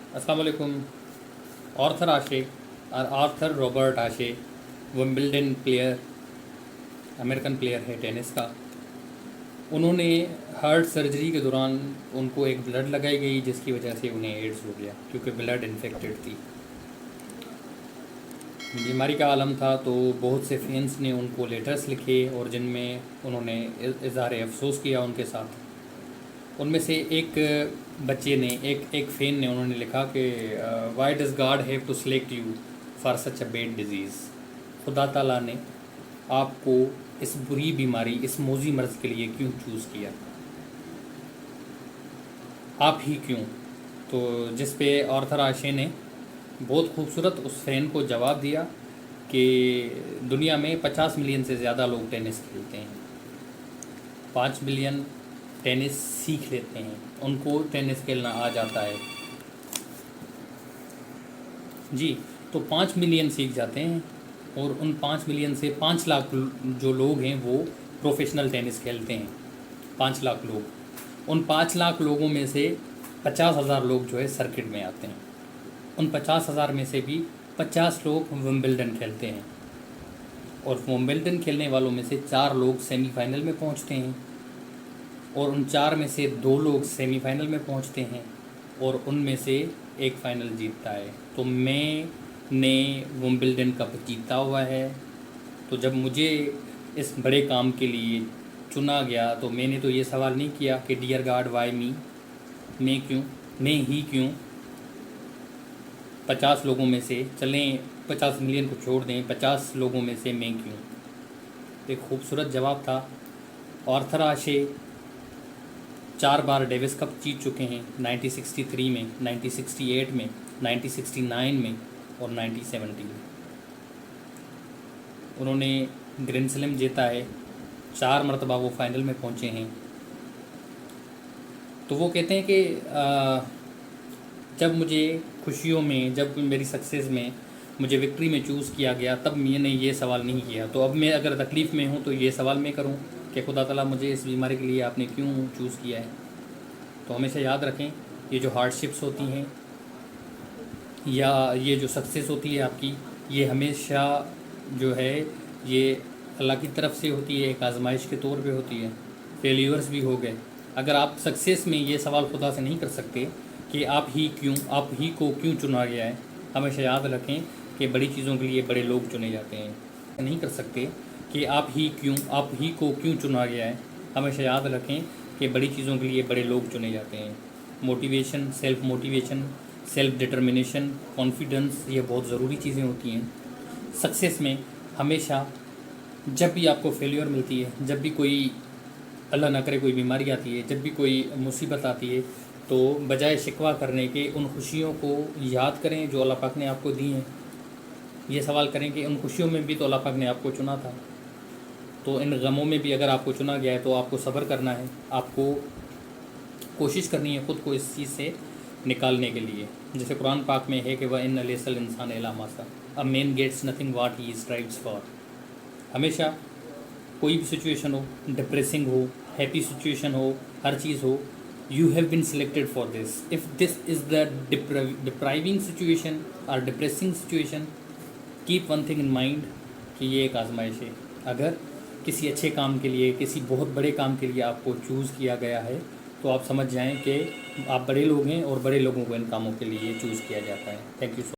अस्सलाम वालेकुम। आर्थर आशे और आर्थर रॉबर्ट आशे विंबलडन प्लेयर, अमेरिकन प्लेयर है टेनिस का। उन्होंने हार्ट सर्जरी के दौरान उनको एक ब्लड लगाई गई जिसकी वजह से उन्हें एड्स हो गया, क्योंकि ब्लड इन्फेक्टेड थी। बीमारी का आलम था, तो बहुत से फैंस ने उनको लेटर्स लिखे और जिनमें उन्होंने इज़हार अफसोस किया उनके साथ। उनमें से एक बच्चे ने एक फ़ैन ने उन्होंने लिखा कि why does God have to select you for such a bad disease. खुदा ताला ने आपको इस बुरी बीमारी, इस मोजी मर्ज़ के लिए क्यों चूज़ किया, आप ही क्यों। तो जिस पे आर्थर आशे ने बहुत खूबसूरत उस फ़ैन को जवाब दिया कि दुनिया में 50 मिलियन से ज़्यादा लोग टेनिस खेलते हैं, 5 मिलियन टेनिस सीख लेते हैं, उनको टेनिस खेलना आ जाता है जी। तो 5 मिलियन सीख जाते हैं और उन 5 मिलियन से 5 लाख जो लोग हैं वो प्रोफेशनल टेनिस खेलते हैं। 5 लाख लोग, उन 5 लाख लोगों में से 50,000 लोग जो है सर्किट में आते हैं। उन 50,000 में से भी 50 लोग विंबलडन खेलते हैं और विंबलडन खेलने वालों में से 4 लोग सेमीफाइनल में पहुंचते हैं और उन 4 में से 2 लोग सेमीफाइनल में पहुंचते हैं और उनमें से एक फ़ाइनल जीतता है। तो मैंने विंबलडन कप जीता हुआ है। तो जब मुझे इस बड़े काम के लिए चुना गया तो मैंने तो ये सवाल नहीं किया कि डियर गॉड वाई मी, मैं क्यों, मैं ही क्यों। 50 लोगों में से, चलें 50 मिलियन को छोड़ दें, 50 लोगों में से मैं क्यों। एक खूबसूरत जवाब था। आर्थर आशे 4 बार डेविस कप जीत चुके हैं, 1963 में, 1968 में, 1969 में और 1970 में। उन्होंने ग्रैंड स्लैम जीता है, 4 मरतबा वो फाइनल में पहुँचे हैं। तो वो कहते हैं कि जब मुझे खुशियों में, जब मेरी सक्सेस में मुझे विक्ट्री में चूज़ किया गया, तब मैंने ये सवाल नहीं किया। तो अब मैं अगर तकलीफ़ में हूँ तो ये सवाल मैं करूँ कि खुदा ताला मुझे इस बीमारी के लिए आपने क्यों चूज़ किया है। तो हमेशा याद रखें, ये जो हार्डशिप्स होती हैं या ये जो सक्सेस होती है आपकी, ये हमेशा जो है ये अल्लाह की तरफ से होती है, एक आजमाइश के तौर पे होती है। फेलियर्स भी हो गए। अगर आप सक्सेस में ये सवाल खुदा से नहीं कर सकते कि आप ही क्यों, आप ही को क्यों चुना गया है, हमेशा याद रखें कि बड़ी चीज़ों के लिए बड़े लोग चुने जाते हैं। नहीं कर सकते कि आप ही क्यों, आप ही को क्यों चुना गया है, हमेशा याद रखें कि बड़ी चीज़ों के लिए बड़े लोग चुने जाते हैं। मोटिवेशन, सेल्फ डिटर्मिनेशन, कॉन्फिडेंस, ये बहुत ज़रूरी चीज़ें होती हैं सक्सेस में। हमेशा जब भी आपको फेलियर मिलती है, जब भी कोई अल्लाह ना करे कोई बीमारी आती है, जब भी कोई मुसीबत आती है, तो बजाय शिकवा करने के उन खुशियों को याद करें जो अल्लाह पाक ने आपको दी हैं। ये सवाल करें कि उन खुशियों में भी तो अल्लाह पाक ने आपको चुना था, तो इन गमों में भी अगर आपको चुना गया है तो आपको सब्र करना है, आपको कोशिश करनी है ख़ुद को इस चीज़ से निकालने के लिए। जैसे कुरान पाक में है कि वह इन लेसल इंसान एला मासा, a man gets nothing what he strives for. हमेशा कोई भी सिचुएशन हो, डिप्रेसिंग हो, हैप्पी सिचुएशन हो, हर चीज़ हो, you have been selected for this. If this is the depriving situation or depressing situation, keep one thing in mind कि ये एक आजमाइश है। अगर किसी अच्छे काम के लिए, किसी बहुत बड़े काम के लिए आपको चूज़ किया गया है तो आप समझ जाएं कि आप बड़े लोग हैं और बड़े लोगों को इन कामों के लिए चूज़ किया जाता है। Thank you.